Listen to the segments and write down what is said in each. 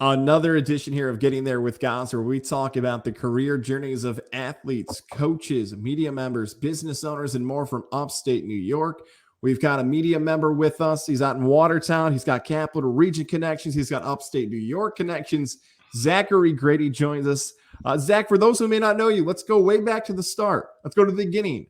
Another edition here of Getting There with Guys, where we talk about the career journeys of athletes, coaches, media members, business owners, and more from upstate New York. We've got a media member with us. He's out in Watertown. He's got Capital Region connections. He's got upstate New York connections. Zachary Grady joins us. Zach, for those who may not know you, let's go way back to the start. Let's go to the beginning.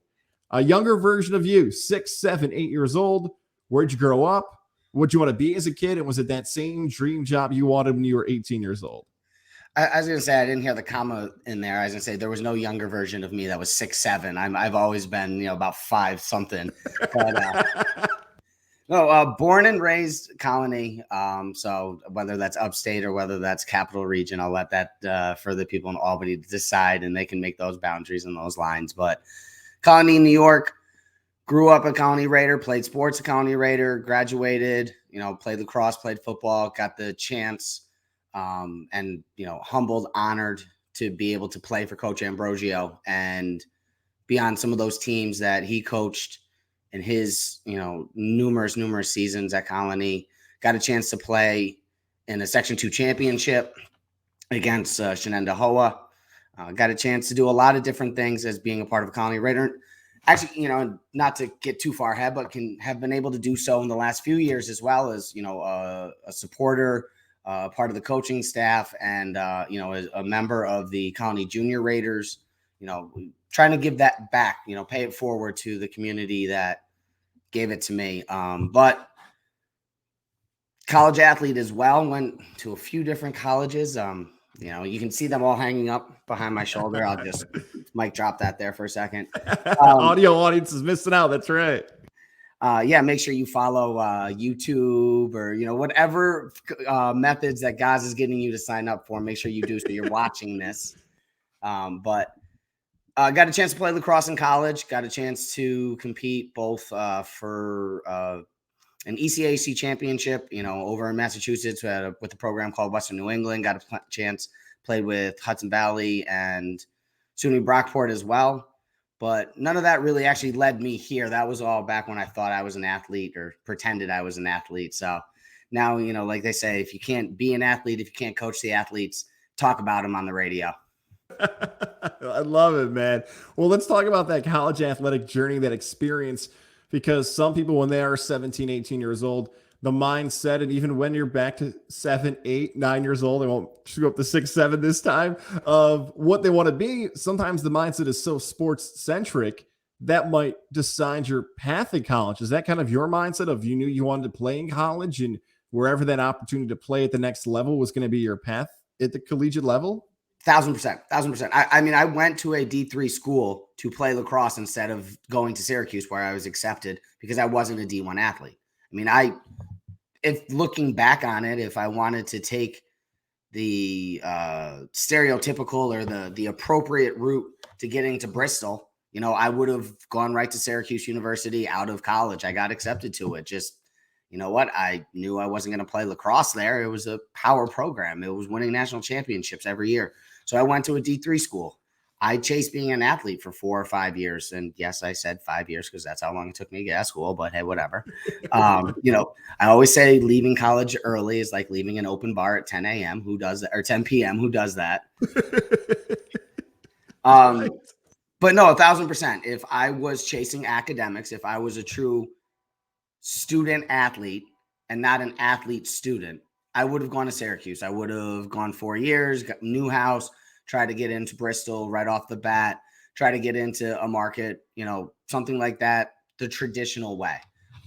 A younger version of you, 6, 7, 8 years old. Where'd you grow up? What'd you want to be as a kid? And was it that same dream job you wanted when you were 18 years old? I was going to say, I didn't hear the comma in there. I was going to say there was no younger version of me that was 6, 7. I've always been, about 5 something. But, no, born and raised Colonie. So whether that's upstate or whether that's Capital Region, I'll let that for the people in Albany decide, and they can make those boundaries and those lines. But Colonie, New York, grew up a Colonie Raider, played sports a Colonie Raider, graduated, played lacrosse, played football, got the chance, and, humbled, honored to be able to play for Coach Ambrosio and be on some of those teams that he coached in his, numerous seasons at Colonie. Got a chance to play in a Section 2 championship against Shenandoah. Got a chance to do a lot of different things as being a part of a Colonie Raider. Actually, not to get too far ahead, but can have been able to do so in the last few years as well as, a supporter, part of the coaching staff, and, a member of the Colonie Junior Raiders, trying to give that back, pay it forward to the community that gave it to me. But college athlete as well, went to a few different colleges. You can see them all hanging up behind my shoulder. I'll just mic drop that there for a second. Audio audience is missing out. That's right. Make sure you follow YouTube or, whatever methods that Gaz is getting you to sign up for. Make sure you do so you're watching this. But got a chance to play lacrosse in college. Got a chance to compete both for an ECAC championship, over in Massachusetts with a program called Western New England. Got a chance, played with Hudson Valley and SUNY Brockport as well. But none of that really actually led me here. That was all back when I thought I was an athlete or pretended I was an athlete. So now, like they say, if you can't be an athlete, if you can't coach the athletes, talk about them on the radio. I love it, man. Well, let's talk about that college athletic journey, that experience, because some people, when they are 17, 18 years old, the mindset, and even when you're back to 7, 8, 9 years old, they won't just go up to 6, 7 this time, of what they want to be. Sometimes the mindset is so sports centric that might decide your path in college. Is that kind of your mindset of you knew you wanted to play in college and wherever that opportunity to play at the next level was going to be your path at the collegiate level? 1,000%. I went to a D3 school to play lacrosse instead of going to Syracuse, where I was accepted because I wasn't a D1 athlete. If looking back on it, if I wanted to take the stereotypical or the appropriate route to getting to Bristol, I would have gone right to Syracuse University out of college. I got accepted to it. Just, I knew I wasn't going to play lacrosse there. It was a power program. It was winning national championships every year. So I went to a D3 school. I chased being an athlete for 4 or 5 years. And yes, I said 5 years because that's how long it took me to get out of school, but hey, whatever. I always say leaving college early is like leaving an open bar at 10 a.m. Who does that? Or 10 p.m. Who does that? But no, 1,000%. If I was chasing academics, if I was a true student athlete and not an athlete student, I would have gone to Syracuse. I would have gone 4 years, got a new house, try to get into Bristol right off the bat, try to get into a market, something like that, the traditional way.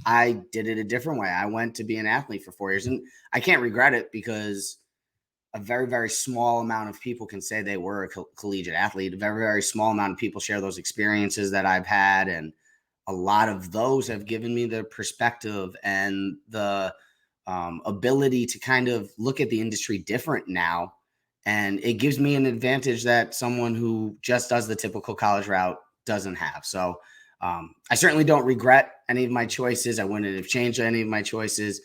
I did it a different way. I went to be an athlete for 4 years, and I can't regret it because a very, very small amount of people can say they were a collegiate athlete. A very, very small amount of people share those experiences that I've had, and a lot of those have given me the perspective and the ability to kind of look at the industry different now. And it gives me an advantage that someone who just does the typical college route doesn't have. So I certainly don't regret any of my choices. I wouldn't have changed any of my choices,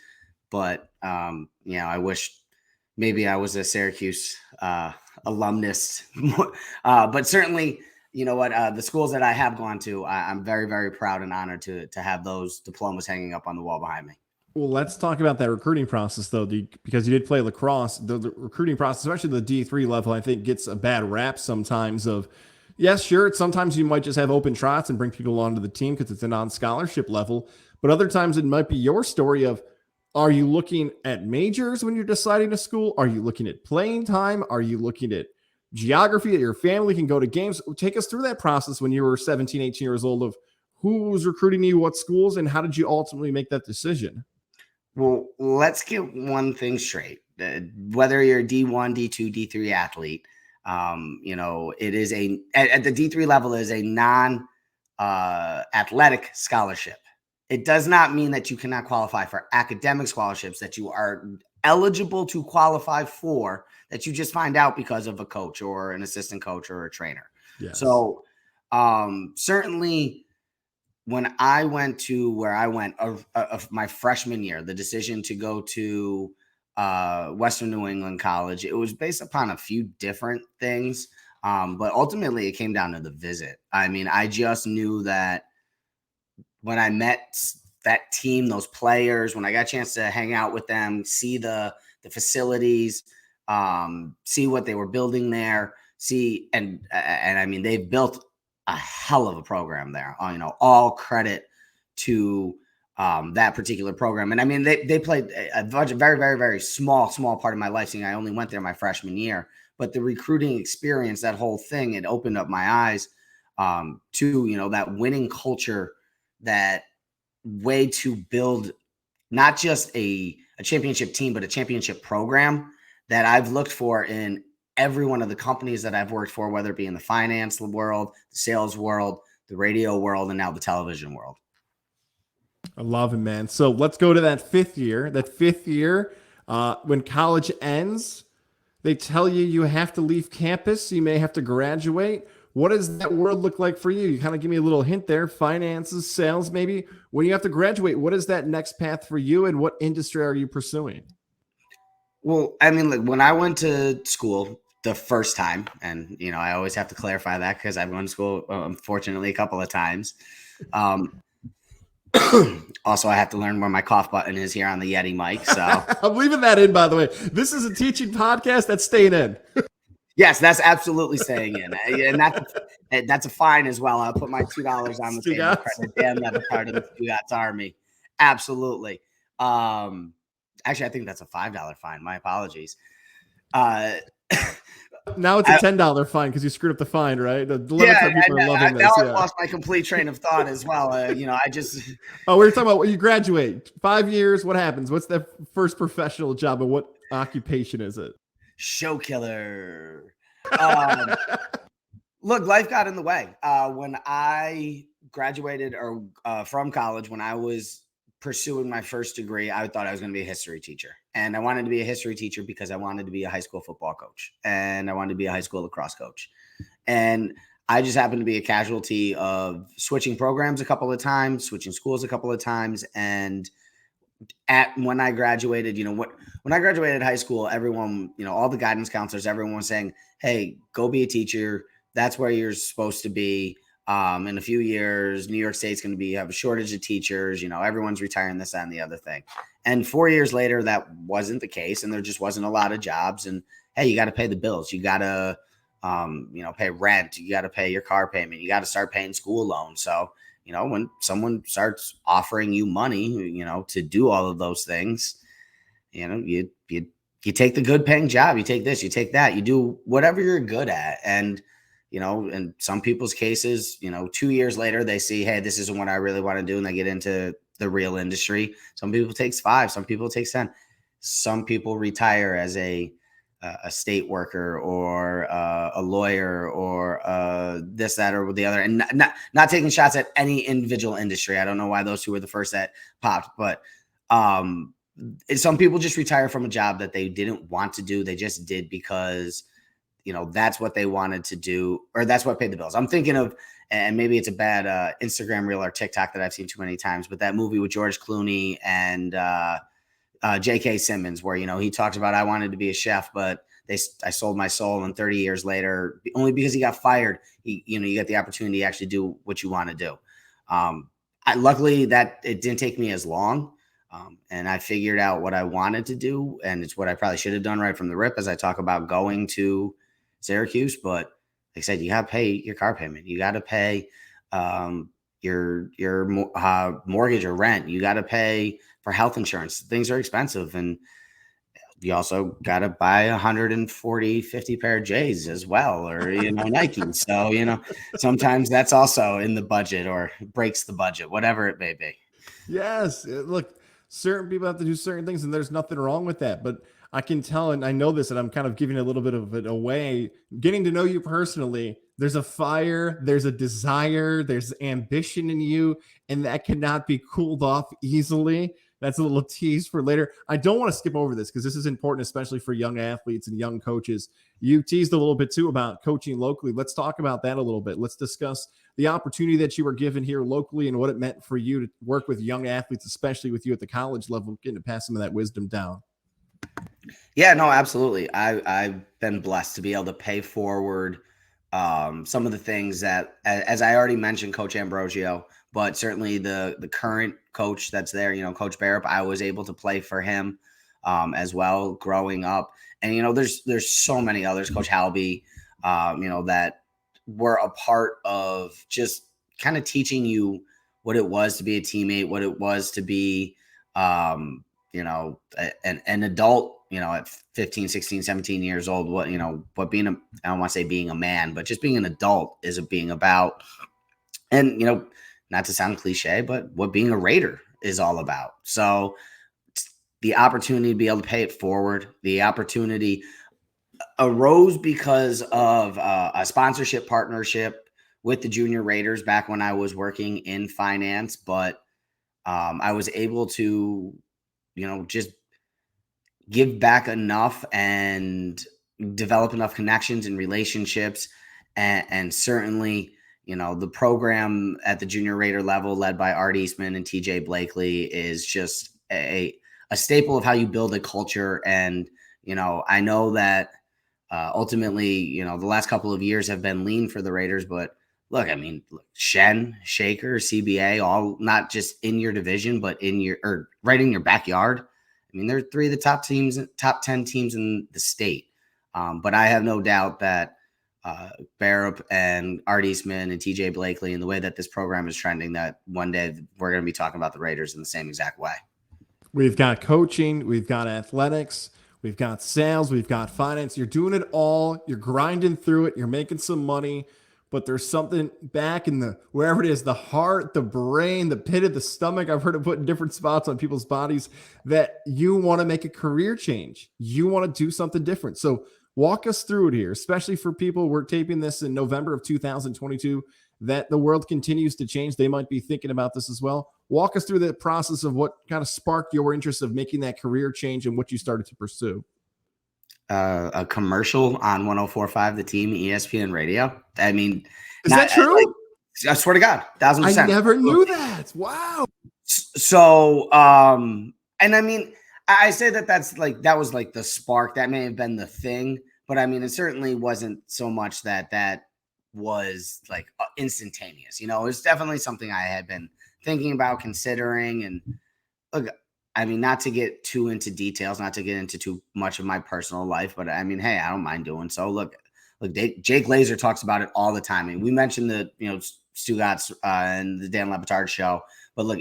but I wish maybe I was a Syracuse alumnus. But certainly, the schools that I have gone to, I'm very, very proud and honored to have those diplomas hanging up on the wall behind me. Well, let's talk about that recruiting process, though, because you did play lacrosse. The recruiting process, especially the D3 level, I think gets a bad rap sometimes. Of yes, sure, sometimes you might just have open trots and bring people onto the team because it's a non-scholarship level, but other times it might be your story of, are you looking at majors when you're deciding a school? Are you looking at playing time? Are you looking at geography that your family can go to games? Take us through that process when you were 17, 18 years old of who was recruiting you, what schools, and how did you ultimately make that decision? Well, let's get one thing straight. Whether you're a D1, D2, D3 athlete, it is at the D3 level is a non athletic scholarship. It does not mean that you cannot qualify for academic scholarships that you are eligible to qualify for, that you just find out because of a coach or an assistant coach or a trainer. Yes. So certainly when I went to where I went of my freshman year, the decision to go to Western New England College, it was based upon a few different things. But ultimately it came down to the visit. I mean, I just knew that when I met that team, those players, when I got a chance to hang out with them, see the facilities, see what they were building there, and I mean, they've built a hell of a program there. All credit to that particular program. And I mean, they played a very, very, very small part of my life. Seeing I only went there my freshman year, but the recruiting experience, that whole thing, it opened up my eyes to, that winning culture, that way to build not just a championship team, but a championship program that I've looked for in every one of the companies that I've worked for, whether it be in the finance world, the sales world, the radio world, and now the television world. I love it, man. So let's go to that fifth year. When college ends, they tell you have to leave campus. You may have to graduate. What does that world look like for you? You kind of give me a little hint there. Finances, sales, maybe. When you have to graduate, what is that next path for you, and what industry are you pursuing? Well, I mean, look, when I went to school the first time, and I always have to clarify that because I've gone to school, unfortunately, a couple of times. Also, I have to learn where my cough button is here on the Yeti mic. So I'm leaving that in, by the way. This is a teaching podcast. That's staying in. Yes, that's absolutely staying in, and that's a fine as well. I'll put my $2 on the table. Credit damn that a part of the Stugotz Army. Absolutely. Actually, I think that's a $5 fine. My apologies. Now it's a $10 fine because you screwed up the fine, right? The people are loving this. Now I've lost my complete train of thought as well. I just. Oh, we were talking about when you graduate. 5 years. What happens? What's the first professional job, and what occupation is it? Show killer. Look, life got in the way. When I graduated from college, when I was pursuing my first degree, I thought I was going to be a history teacher. And I wanted to be a history teacher because I wanted to be a high school football coach, and I wanted to be a high school lacrosse coach. And I just happened to be a casualty of switching programs a couple of times, switching schools a couple of times. And when I graduated, when I graduated high school, everyone, all the guidance counselors, everyone was saying, hey, go be a teacher. That's where you're supposed to be. In a few years, New York State's going to have a shortage of teachers. Everyone's retiring, this, that, and the other thing. And 4 years later, that wasn't the case. And there just wasn't a lot of jobs. And hey, you got to pay the bills. You got to, pay rent. You got to pay your car payment. You got to start paying school loans. So, when someone starts offering you money, to do all of those things, you take the good paying job, you take this, you take that, you do whatever you're good at. And, in some people's cases, 2 years later, they see, hey, this isn't what I really want to do. And they get into the real industry. Some people takes 5, some people takes 10. Some people retire as a state worker or a lawyer or this, that, or the other, and not taking shots at any individual industry. I don't know why those two were the first that popped, but some people just retire from a job that they didn't want to do. They just did because, that's what they wanted to do, or that's what paid the bills. I'm thinking of, and maybe it's a bad Instagram reel or TikTok that I've seen too many times, but that movie with George Clooney and J.K. Simmons, where, he talks about, I wanted to be a chef, but I sold my soul. And 30 years later, only because he got fired, you get the opportunity to actually do what you want to do. Luckily that it didn't take me as long. And I figured out what I wanted to do, and it's what I probably should have done right from the rip as I talk about going to Syracuse. But like I said, you got to pay your car payment. You got to pay your mortgage or rent. You got to pay for health insurance. Things are expensive. And you also got to buy 140, 50 pair of J's as well, or, Nike. So, sometimes that's also in the budget or breaks the budget, whatever it may be. Yes. Look, certain people have to do certain things, and there's nothing wrong with that. But I can tell, and I know this, and I'm kind of giving a little bit of it away. Getting to know you personally, there's a fire, there's a desire, there's ambition in you, and that cannot be cooled off easily. That's a little tease for later. I don't want to skip over this because this is important, especially for young athletes and young coaches. You teased a little bit too about coaching locally. Let's talk about that a little bit. Let's discuss the opportunity that you were given here locally and what it meant for you to work with young athletes, especially with you at the college level, getting to pass some of that wisdom down. Yeah, no, absolutely. I've been blessed to be able to pay forward some of the things that, as I already mentioned, Coach Ambrosio, but certainly the current coach that's there, Coach Barrett, I was able to play for him as well growing up. And, there's so many others, Coach Halby, that were a part of just kind of teaching you what it was to be a teammate, what it was to be, an adult, at 15, 16, 17 years old, what being I don't want to say being a man, but just being an adult is being about. And, not to sound cliche, but what being a Raider is all about. So the opportunity to be able to pay it forward, the opportunity arose because of a sponsorship partnership with the Junior Raiders back when I was working in finance. But I was able to, just give back enough and develop enough connections and relationships. And certainly, the program at the Junior Raider level led by Art Eastman and TJ Blakely is just a staple of how you build a culture. And, I know that ultimately, the last couple of years have been lean for the Raiders, but look, Shen, Shaker, CBA, all not just in your division, but right in your backyard. They're three of the top 10 teams in the state. But I have no doubt that Barup and Art Eastman and TJ Blakely and the way that this program is trending, that one day we're going to be talking about the Raiders in the same exact way. We've got coaching, we've got athletics, we've got sales, we've got finance. You're doing it all. You're grinding through it. You're making some money, but there's something back in wherever it is, the heart, the brain, the pit of the stomach. I've heard it put in different spots on people's bodies, that you want to make a career change. You want to do something different. So walk us through it here, especially for people. We're taping this in November of 2022, that the world continues to change. They might be thinking about this as well. Walk us through the process of what kind of sparked your interest of making that career change and what you started to pursue. A commercial on 104.5 The Team, ESPN Radio. Is that true? I swear to God, 1,000%. I never knew that. Wow. So, and I say that was like the spark. That may have been the thing, but it certainly wasn't so much that was like instantaneous. It's definitely something I had been thinking about, considering. And look, not to get too into details, not to get into too much of my personal life, but hey, I don't mind doing so. Look, Jake Glazer talks about it all the time. And we mentioned the, Stugatz and the Dan Le Batard show, but look,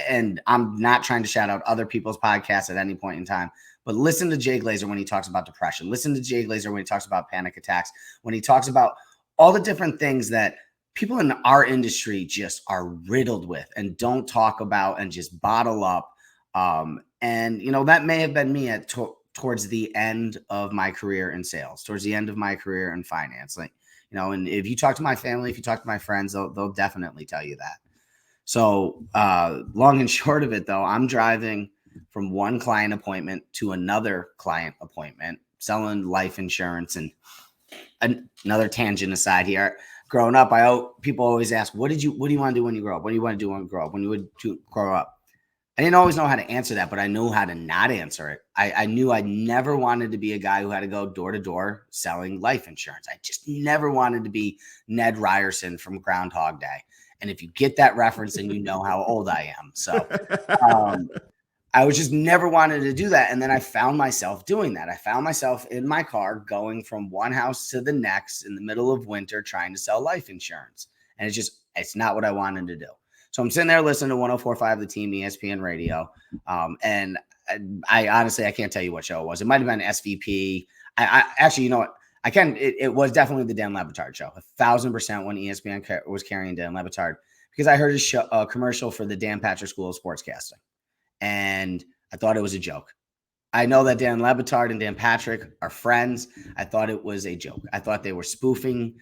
and I'm not trying to shout out other people's podcasts at any point in time, but listen to Jay Glazer when he talks about depression. Listen to Jay Glazer when he talks about panic attacks, when he talks about all the different things that people in our industry just are riddled with and don't talk about and just bottle up. And that may have been me towards the end of my career in sales, towards the end of my career in finance. And if you talk to my family, if you talk to my friends, they'll definitely tell you that. So long and short of it, though, I'm driving from one client appointment to another client appointment, selling life insurance. And another tangent aside here, growing up, people always ask, what do you want to do when you grow up? What do you want to do when you grow up? When you would grow up? I didn't always know how to answer that, but I knew how to not answer it. I knew I never wanted to be a guy who had to go door to door selling life insurance. I just never wanted to be Ned Ryerson from Groundhog Day. And if you get that reference, then you know how old I am. So, I was just never wanted to do that. And then I found myself doing that. I found myself in my car going from one house to the next in the middle of winter trying to sell life insurance. And it's not what I wanted to do. So I'm sitting there listening to 104.5 The Team, ESPN radio. And I honestly, I can't tell you what show it was. It might have been SVP. I actually, you know what? It was definitely the Dan Le Batard show. 1,000% when ESPN was carrying Dan Le Batard, because I heard a commercial for the Dan Patrick School of Sportscasting. And I thought it was a joke. I know that Dan Le Batard and Dan Patrick are friends. I thought it was a joke. I thought they were spoofing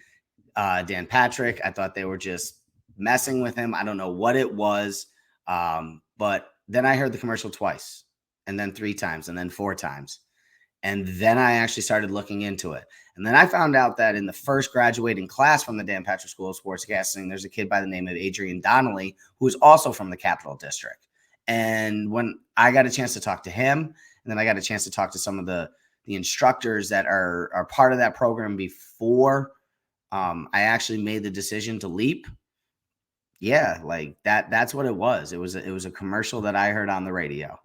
Dan Patrick. I thought they were just messing with him. I don't know what it was. But then I heard the commercial twice, and then 3 times, and then 4 times. And then I actually started looking into it. And then I found out that in the first graduating class from the Dan Patrick School of Sportscasting, there's a kid by the name of Adrian Donnelly, who is also from the Capital District. And when I got a chance to talk to him, and then I got a chance to talk to some of the instructors that are part of that program before I actually made the decision to leap. Yeah, like that's what it was. It was a commercial that I heard on the radio.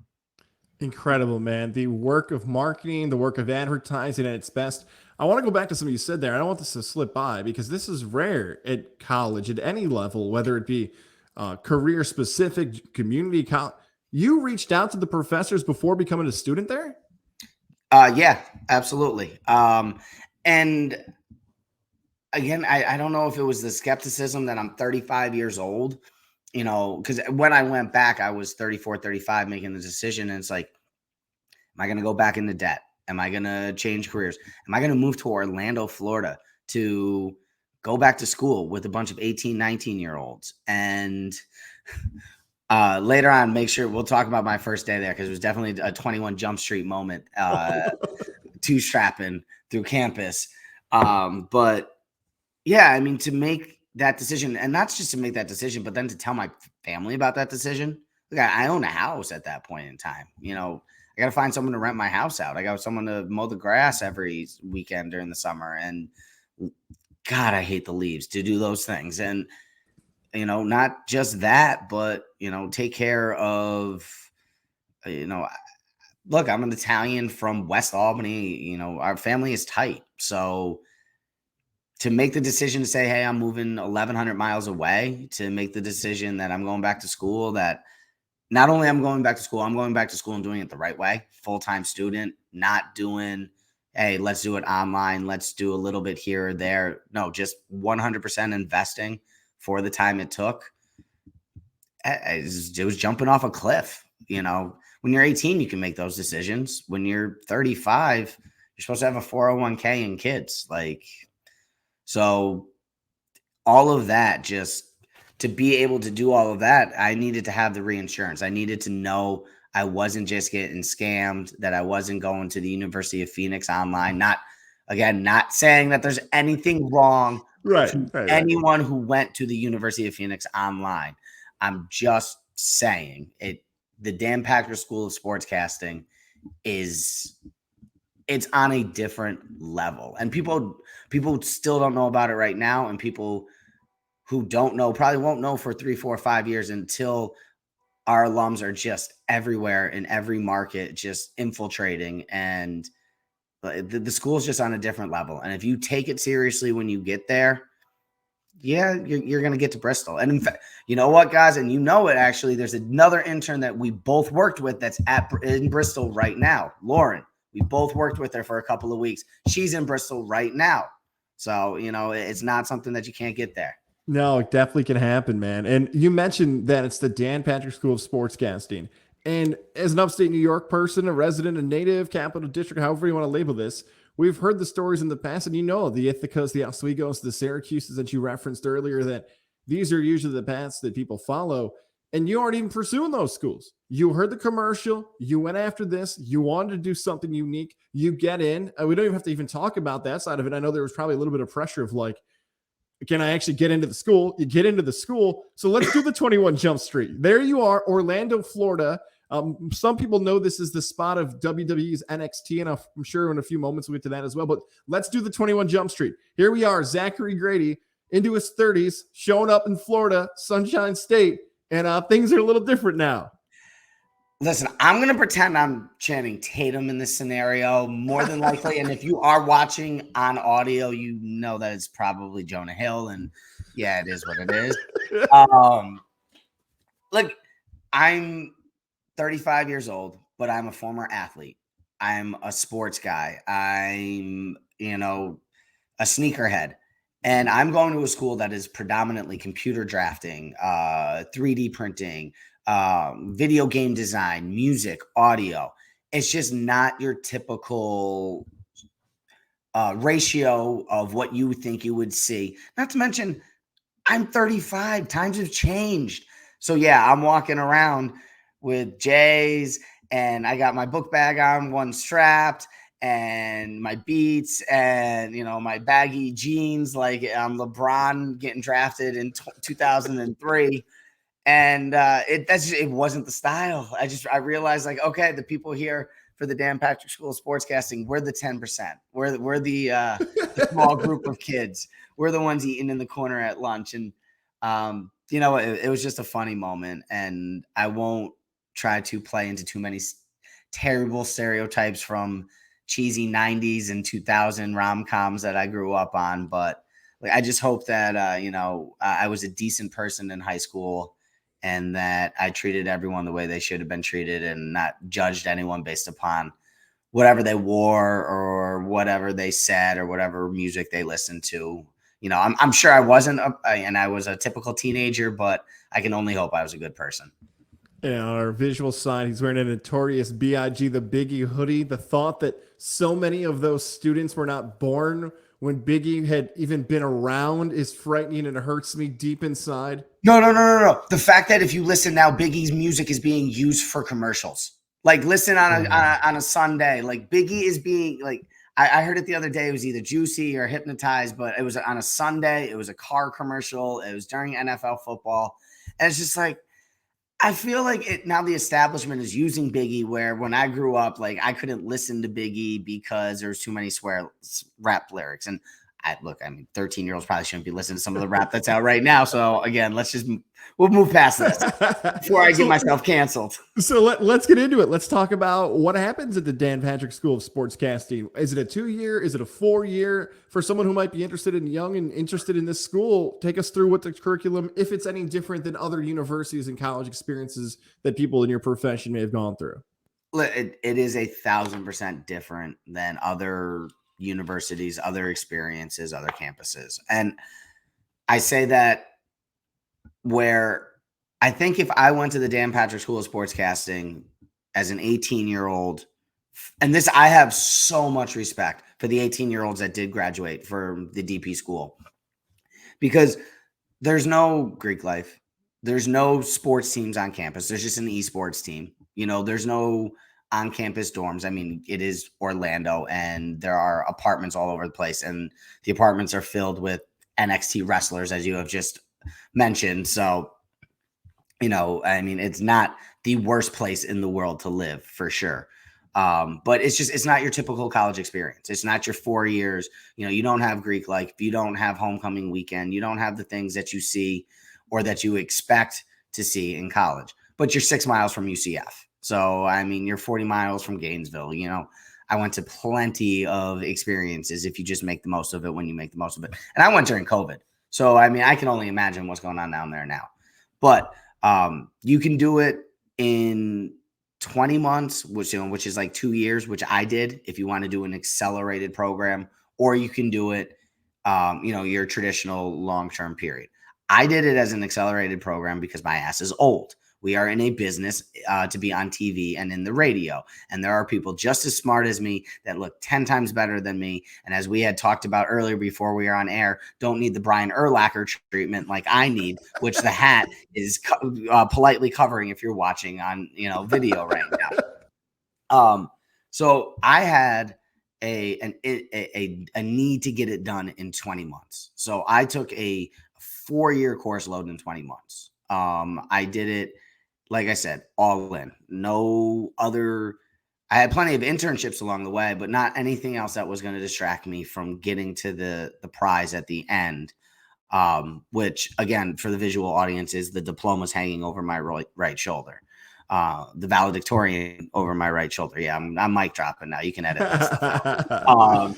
Incredible, man. The work of marketing, the work of advertising at its best. I want to go back to something you said there. I don't want this to slip by, because this is rare at college at any level, whether it be career specific, community college. You reached out to the professors before becoming a student there? Yeah, absolutely. And again, I don't know if it was the skepticism that I'm 35 years old, you know, because when I went back, I was 34, 35 making the decision. And it's like, am I going to go back into debt? Am I going to change careers? Am I going to move to Orlando, Florida to go back to school with a bunch of 18, 19-year-olds? And later on, make sure we'll talk about my first day there, because it was definitely a 21 Jump Street moment, two-strapping through campus. But yeah, I mean, to make that decision, and not just to make that decision, but then to tell my family about that decision. Look, I own a house at that point in time. You know, I got to find someone to rent my house out. I got someone to mow the grass every weekend during the summer. And God, I hate the leaves to do those things. And, you know, not just that, but, you know, take care of, you know, look, I'm an Italian from West Albany. You know, our family is tight. So to make the decision to say, hey, I'm moving 1,100 miles away, to make the decision that I'm going back to school, that not only I'm going back to school, I'm going back to school and doing it the right way, full-time student, not doing, hey, let's do it online, let's do a little bit here or there. No, just 100% investing for the time it took. It was jumping off a cliff. You know, when you're 18, you can make those decisions. When you're 35, you're supposed to have a 401k and kids. Like, so all of that, just to be able to do all of that, I needed to have the reinsurance. I needed to know I wasn't just getting scammed, that I wasn't going to the University of Phoenix online. Not saying that there's anything wrong Right. anyone who went to the University of Phoenix online. I'm just saying it. The Dan Patrick School of Sportscasting it's on a different level, and people still don't know about it right now. And people who don't know probably won't know for 3, 4, 5 years, until our alums are just everywhere in every market, just infiltrating. And the school is just on a different level. And if you take it seriously when you get there, yeah, you're going to get to Bristol. And in fact, you know what, guys? And you know it, actually, there's another intern that we both worked with that's in Bristol right now, Lauren. We both worked with her for a couple of weeks. She's in Bristol right now. So, you know, it's not something that you can't get there. No, it definitely can happen, man. And you mentioned that it's the Dan Patrick School of Sportscasting. And as an upstate New York person, a resident, a native, Capital District, however you want to label this, we've heard the stories in the past, and you know, the Ithacas, the Oswego's, the Syracuses that you referenced earlier, that these are usually the paths that people follow. And you aren't even pursuing those schools. You heard the commercial. You went after this. You wanted to do something unique. You get in. We don't even have to even talk about that side of it. I know there was probably a little bit of pressure of like, can I actually get into the school? You get into the school. So let's do the 21 Jump Street. There you are, Orlando, Florida. Some people know this is the spot of WWE's NXT, and I'm sure in a few moments we'll get to that as well. But let's do the 21 Jump Street. Here we are, Zachary Grady, into his 30s, showing up in Florida, Sunshine State, and things are a little different now. Listen, I'm going to pretend I'm Channing Tatum in this scenario more than likely. And if you are watching on audio, you know that it's probably Jonah Hill. And yeah, it is what it is. Look, I'm 35 years old, but I'm a former athlete. I'm a sports guy. I'm, a sneakerhead. And I'm going to a school that is predominantly computer drafting, 3D printing, video game design, music, audio. It's just not your typical ratio of what you think you would see. Not to mention, I'm 35. Times have changed. So yeah, I'm walking around with J's and I got my book bag on, one strapped, and my Beats and my baggy jeans like I'm LeBron getting drafted in 2003. And it wasn't the style. I realized, like, okay, the people here for the Dan Patrick School of Sportscasting, we're the 10%. We're the small group of kids. We're the ones eating in the corner at lunch. And it was just a funny moment. And I won't try to play into too many terrible stereotypes from cheesy 90s and 2000 rom-coms that I grew up on. But like, I just hope that I was a decent person in high school, and that I treated everyone the way they should have been treated and not judged anyone based upon whatever they wore or whatever they said or whatever music they listened to. I'm sure I wasn't, and I was a typical teenager, but I can only hope I was a good person. Yeah, our visual side, he's wearing a Notorious B.I.G. the Biggie hoodie. The thought that so many of those students were not born when Biggie had even been around is frightening, and it hurts me deep inside. No. The fact that if you listen now, Biggie's music is being used for commercials. Like, listen on a Sunday. Like, Biggie is being, like, I heard it the other day. It was either Juicy or Hypnotized, but it was on a Sunday. It was a car commercial. It was during NFL football. And it's just like, I feel like now the establishment is using Biggie, where when I grew up, like, I couldn't listen to Biggie because there's too many rap lyrics. And 13-year-olds probably shouldn't be listening to some of the rap that's out right now. So again, we'll move past this before I get myself canceled. So let's get into it. Let's talk about what happens at the Dan Patrick School of Sportscasting. Is it a 2-year? Is it a 4-year? For someone who might be interested in interested in this school, take us through what the curriculum, if it's any different than other universities and college experiences that people in your profession may have gone through. It is 1,000% different than other universities, other experiences, other campuses. And I say that where I think if I went to the Dan Patrick School of Sportscasting as an 18-year-old, and this, I have so much respect for the 18-year-olds that did graduate from the DP school, because there's no Greek life. There's no sports teams on campus. There's just an esports team. There's no on-campus dorms. I mean, it is Orlando, and there are apartments all over the place, and the apartments are filled with NXT wrestlers, as you have just mentioned. So, it's not the worst place in the world to live, for sure. But it's not your typical college experience. It's not your 4 years. You don't have Greek life. You don't have homecoming weekend. You don't have the things that you see or that you expect to see in college, but you're 6 miles from UCF. So, you're 40 miles from Gainesville. I went to plenty of experiences if you just make the most of it when you make the most of it. And I went during COVID. So, I can only imagine what's going on down there now. But you can do it in 20 months, which is like 2 years, which I did if you want to do an accelerated program, or you can do it, your traditional long-term period. I did it as an accelerated program because my ass is old. We are in a business to be on TV and in the radio. And there are people just as smart as me that look 10 times better than me. And as we had talked about earlier before we are on air, don't need the Brian Urlacher treatment like I need, which the hat is politely covering if you're watching on video right now. So I had a need to get it done in 20 months. So I took a 4-year course load in 20 months. I did it, like I said, all in. No other. I had plenty of internships along the way, but not anything else that was going to distract me from getting to the prize at the end. Which, again, for the visual audience, is the diplomas hanging over my right shoulder. the valedictorian over my right shoulder. Yeah, I'm mic dropping now. You can edit that stuff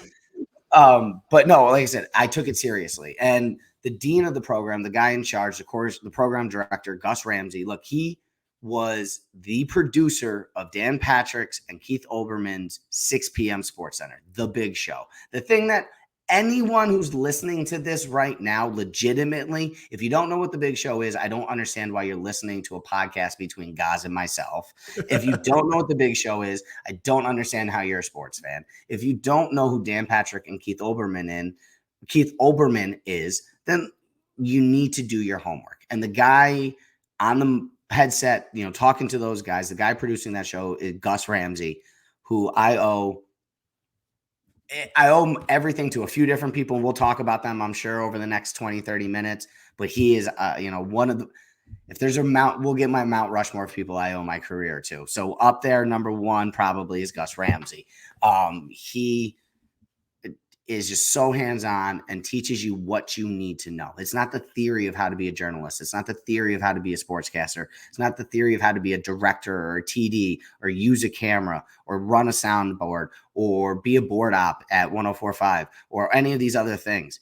out. But no, like I said, I took it seriously. And the dean of the program, the guy in charge, the program director, Gus Ramsey, look, he was the producer of Dan Patrick's and Keith Olbermann's 6 p.m. Sports Center, The Big Show. The thing that anyone who's listening to this right now, legitimately, if you don't know what The Big Show is, I don't understand why you're listening to a podcast between Gaz and myself. If you don't know what The Big Show is, I don't understand how you're a sports fan. If you don't know who Dan Patrick and Keith Olbermann is, then you need to do your homework. And the guy on the headset, talking to those guys, the guy producing that show is Gus Ramsey, who I owe everything to a few different people, and we'll talk about them, I'm sure, over the next 20, 30 minutes. But he is, one of the, if there's a Mount, we'll get my Mount Rushmore of people I owe my career to. So up there, number one probably is Gus Ramsey. He is just so hands-on and teaches you what you need to know. It's not the theory of how to be a journalist. It's not the theory of how to be a sportscaster. It's not the theory of how to be a director or a TD or use a camera or run a soundboard or be a board op at 104.5 or any of these other things.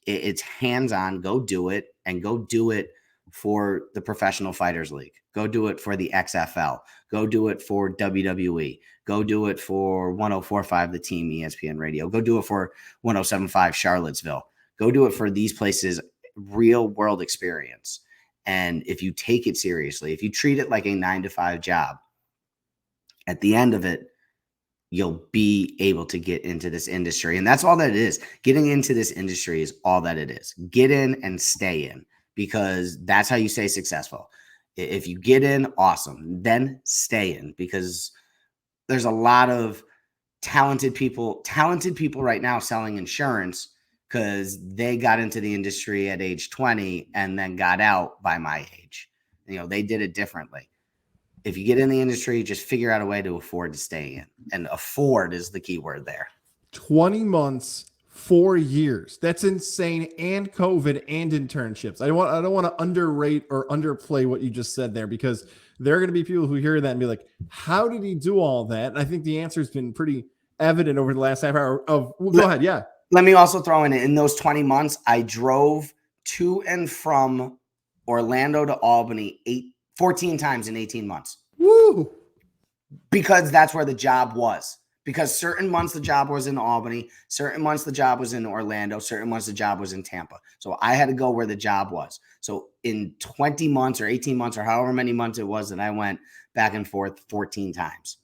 It's hands-on. Go do it, and go do it for the Professional Fighters League. Go do it for the XFL. Go do it for WWE. Go do it for 104.5, the team, ESPN radio. Go do it for 107.5, Charlottesville. Go do it for these places, real world experience. And if you take it seriously, if you treat it like a 9-to-5 job, at the end of it, you'll be able to get into this industry. And that's all that it is. Getting into this industry is all that it is. Get in and stay in, because that's how you stay successful. If you get in, awesome. Then stay in, because there's a lot of talented people right now selling insurance because they got into the industry at age 20 and then got out by my age. They did it differently. If you get in the industry, just figure out a way to afford to stay in. And afford is the key word there. 20 months, 4 years. That's insane. And COVID and internships. I don't want to underrate or underplay what you just said there, because there are going to be people who hear that and be like, how did he do all that? And I think the answer has been pretty evident over the last half hour of, go ahead. Yeah. Let me also throw in those 20 months, I drove to and from Orlando to Albany 14 times in 18 months. Woo! Because that's where the job was. Because certain months the job was in Albany, certain months the job was in Orlando, certain months the job was in Tampa. So I had to go where the job was. So in 20 months or 18 months or however many months it was that I went back and forth 14 times.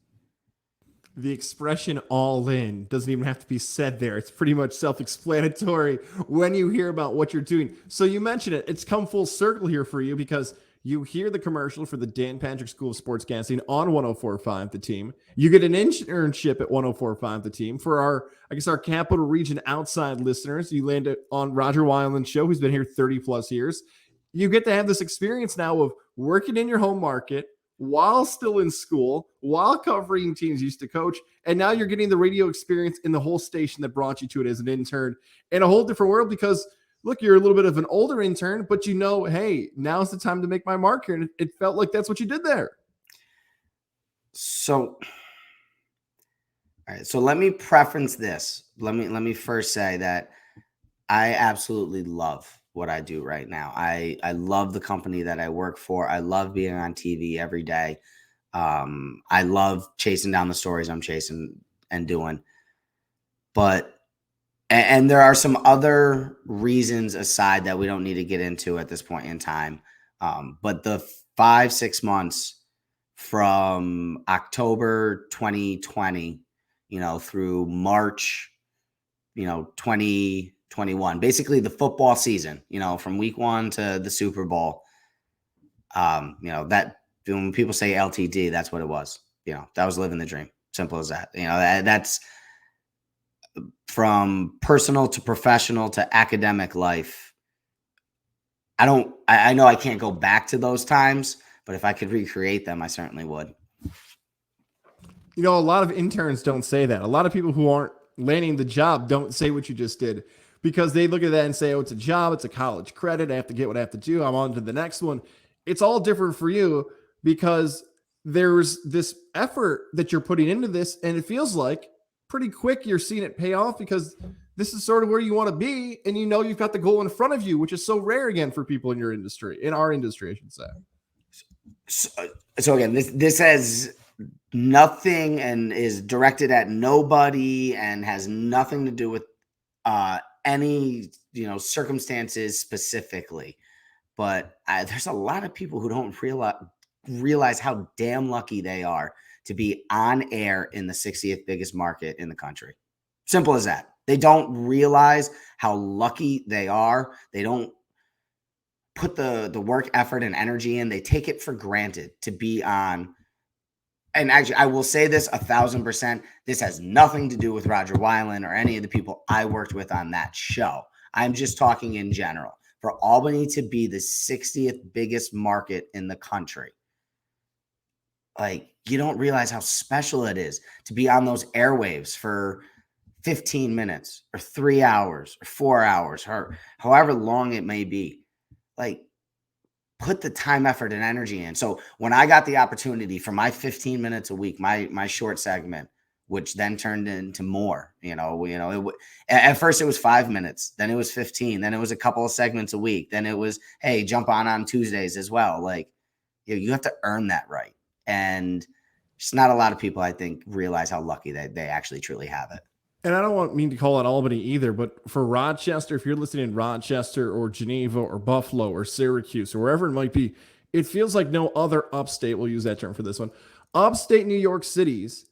The expression all in doesn't even have to be said there. It's pretty much self-explanatory when you hear about what you're doing. So you mentioned it. It's come full circle here for you, because you hear the commercial for the Dan Patrick School of Sportscasting on 104.5 The Team. You get an internship at 104.5 The Team. For our Capital Region outside listeners, you land on Roger Wineland's show, who's been here 30 plus years. You get to have this experience now of working in your home market while still in school, while covering teams you used to coach. And now you're getting the radio experience in the whole station that brought you to it as an intern in a whole different world, because look, you're a little bit of an older intern, but hey, now's the time to make my mark here. And it felt like that's what you did there. So, all right. So let me preference this. Let me first say that I absolutely love what I do right now. I love the company that I work for. I love being on TV every day. I love chasing down the stories I'm chasing and doing. And there are some other reasons aside that we don't need to get into at this point in time. But the 5-6 months from October 2020, through March, 2021, basically the football season, from week 1 to the Super Bowl, that when people say LTD, that's what it was. That was living the dream. Simple as that. That's from personal to professional to academic life. I know I can't go back to those times, but if I could recreate them, I certainly would. A lot of interns don't say that. A lot of people who aren't landing the job don't say what you just did, because they look at that and say, oh, it's a job, it's a college credit, I have to get what I have to do, I'm on to the next one. It's all different for you, because there's this effort that you're putting into this, and it feels like pretty quick you're seeing it pay off because this is sort of where you want to be, and you know you've got the goal in front of you, which is so rare again for people in your industry, in our industry, I should say. So again, this has nothing and is directed at nobody and has nothing to do with any circumstances specifically. But there's a lot of people who don't realize how damn lucky they are to be on air in the 60th biggest market in the country. Simple as that. They don't realize how lucky they are. They don't put the work, effort, and energy in. They take it for granted to be on. And actually, I will say this 1,000%. This has nothing to do with Roger Weiland or any of the people I worked with on that show. I'm just talking in general. For Albany to be the 60th biggest market in the country, like, you don't realize how special it is to be on those airwaves for 15 minutes or 3 hours or 4 hours or however long it may be. Like, put the time, effort, and energy in. So when I got the opportunity for my 15 minutes a week, my short segment, which then turned into more, at first it was 5 minutes, then it was 15, then it was a couple of segments a week. Then it was, hey, jump on Tuesdays as well. Like, you have to earn that right. And just not a lot of people, I think, realize how lucky they actually truly have it. And I don't mean to call it Albany either, but for Rochester, if you're listening in Rochester or Geneva or Buffalo or Syracuse or wherever it might be, it feels like no other upstate, we'll use that term for this one, upstate New York cities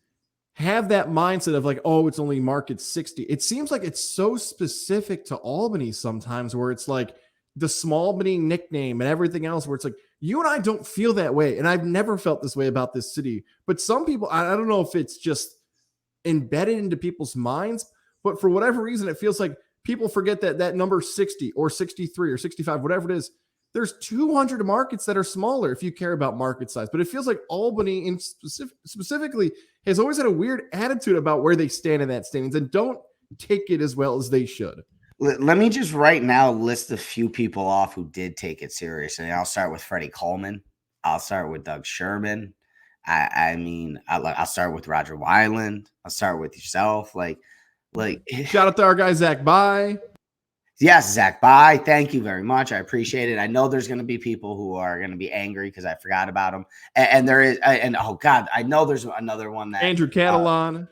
have that mindset of like, oh, it's only market 60. It seems like it's so specific to Albany sometimes, where it's like the small Albany nickname and everything else, where it's like, you and I don't feel that way. And I've never felt this way about this city. But some people, I don't know if it's just embedded into people's minds, but for whatever reason, it feels like people forget that number 60 or 63 or 65, whatever it is. There's 200 markets that are smaller if you care about market size. But it feels like Albany in specifically has always had a weird attitude about where they stand in that standings and don't take it as well as they should. Let me just right now list a few people off who did take it seriously. I'll start with Freddie Coleman. I'll start with Doug Sherman. I'll start with Roger Weiland. I'll start with yourself. Like shout out to our guy, Zach Bye. Yes, Zach Bye. Thank you very much. I appreciate it. I know there's going to be people who are going to be angry because I forgot about him. And there is, and oh God, I know there's another one that Andrew Catalan.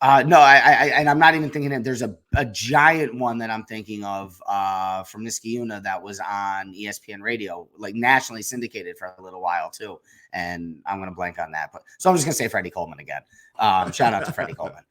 No, and I'm not even thinking of. There's a giant one that I'm thinking of from Niskayuna that was on ESPN radio, like nationally syndicated for a little while too. And I'm going to blank on that. But so I'm just going to say Freddie Coleman again. Shout out to Freddie Coleman.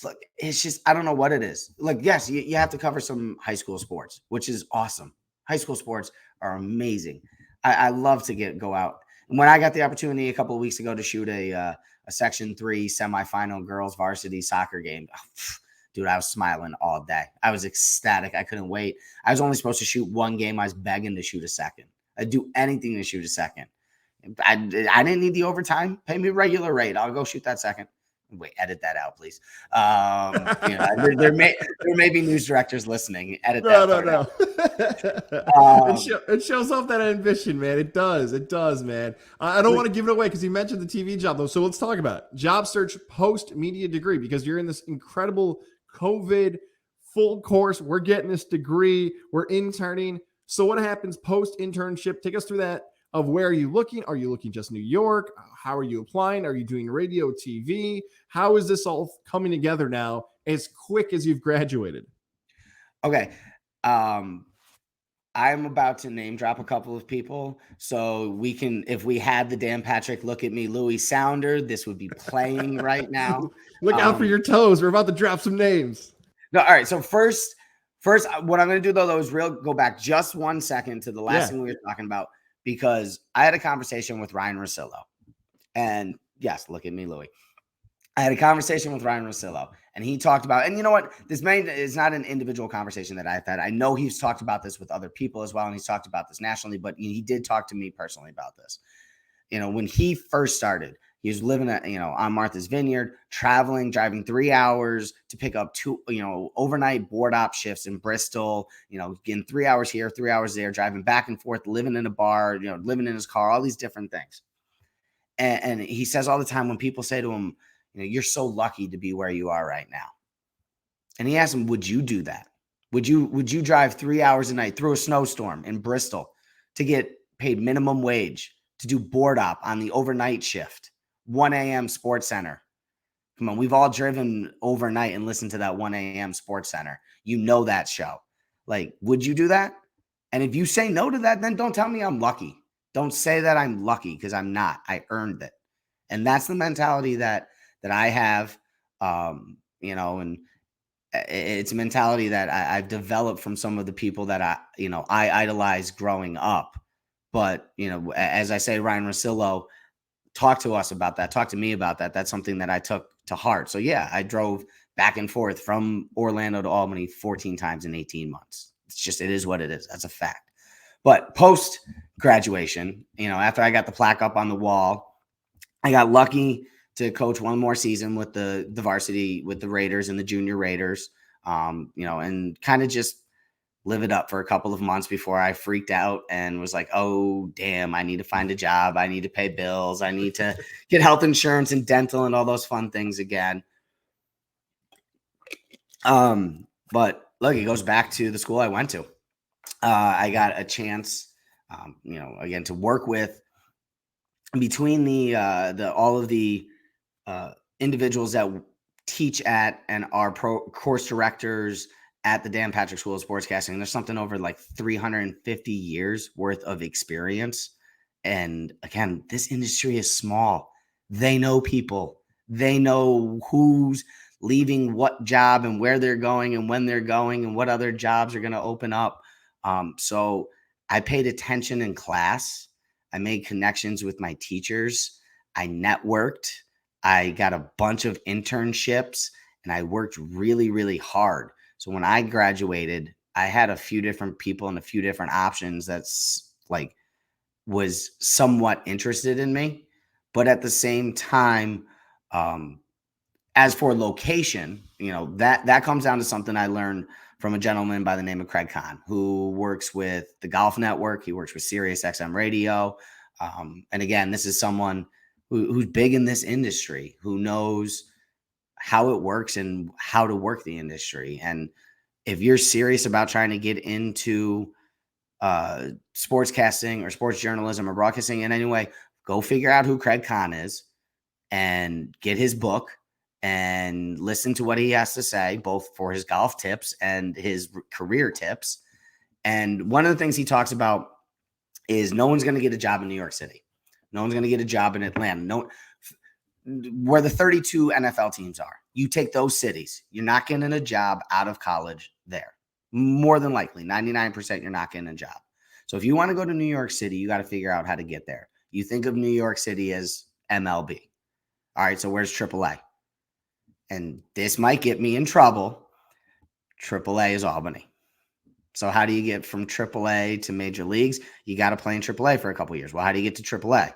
Look, it's just, I don't know what it is. Like, yes, you have to cover some high school sports, which is awesome. High school sports are amazing. I love to go out. And when I got the opportunity a couple of weeks ago to shoot a Section 3 semifinal girls varsity soccer game, dude, I was smiling all day. I was ecstatic. I couldn't wait. I was only supposed to shoot one game. I was begging to shoot a second. I'd do anything to shoot a second. I didn't need the overtime. Pay me regular rate. I'll go shoot that second. Wait, edit that out, please. There may be news directors listening. Edit that. No. It shows off that ambition, man. It does, man. I don't want to give it away because you mentioned the TV job, though. So let's talk about it. Job search post media degree, because you're in this incredible COVID full course. We're getting this degree. We're interning. So what happens post internship? Take us through that. Of where are you looking? Are you looking just New York? How are you applying? Are you doing radio, TV? How is this all coming together now as quick as you've graduated? Okay. I'm about to name drop a couple of people. So we can, if we had the Dan Patrick Look at Me Louis sounder, this would be playing right now. Look out for your toes. We're about to drop some names. No, all right. So first, what I'm going to do though is go back just 1 second to the last thing we were talking about. Because I had a conversation with Ryan Russillo. And yes, look at me, Louie. I had a conversation with Ryan Russillo. And he talked about, and you know what? This is not an individual conversation that I've had. I know he's talked about this with other people as well. And he's talked about this nationally. But he did talk to me personally about this. When he first started, He was living at, on Martha's Vineyard, driving 3 hours to pick up 2, overnight board op shifts in Bristol, getting 3 hours here, 3 hours there, driving back and forth, living in a bar, living in his car, all these different things. And he says all the time when people say to him, you're so lucky to be where you are right now. And he asked him, would you do that? Would you drive 3 hours a night through a snowstorm in Bristol to get paid minimum wage to do board op on the overnight shift? 1 a.m. Sports Center. Come on, we've all driven overnight and listened to that 1 a.m. Sports Center. That show. Like, would you do that? And if you say no to that, then don't tell me I'm lucky. Don't say that I'm lucky, because I'm not. I earned it. And that's the mentality that I have, and it's a mentality that I've developed from some of the people that I idolized growing up. But, as I say, Ryan Rosillo, talk to us about that. Talk to me about that. That's something that I took to heart. So yeah, I drove back and forth from Orlando to Albany 14 times in 18 months. It is what it is. That's a fact. But post graduation, after I got the plaque up on the wall, I got lucky to coach one more season with the varsity, with the Raiders and the junior Raiders, and kind of just live it up for a couple of months before I freaked out and was like, oh, damn, I need to find a job. I need to pay bills. I need to get health insurance and dental and all those fun things again. But look, it goes back to the school I went to. I got a chance, again, to work with, between all of the individuals that teach at and are course directors at the Dan Patrick School of Sportscasting. There's something over like 350 years worth of experience. And again, this industry is small. They know people. They know who's leaving what job and where they're going and when they're going and what other jobs are going to open up. So I paid attention in class. I made connections with my teachers. I networked. I got a bunch of internships, and I worked really, really hard. So when I graduated, I had a few different people and a few different options that's like was somewhat interested in me. But at the same time, as for location, that comes down to something I learned from a gentleman by the name of Craig Kahn, who works with the Golf Network. He works with Sirius XM Radio. And again, this is someone who's big in this industry, who knows how it works and how to work the industry. And if you're serious about trying to get into sportscasting or sports journalism or broadcasting in any way, go figure out who Craig Kahn is and get his book and listen to what he has to say, both for his golf tips and his career tips. And one of the things he talks about is no one's going to get a job in New York City. No one's going to get a job in Atlanta. Where the 32 NFL teams are, you take those cities, you're not getting a job out of college there. More than likely, 99% you're not getting a job. So if you want to go to New York City, you got to figure out how to get there. You think of New York City as MLB. All right, so where's AAA? And this might get me in trouble. AAA is Albany. So how do you get from AAA to major leagues? You got to play in AAA for a couple of years. Well, how do you get to AAA?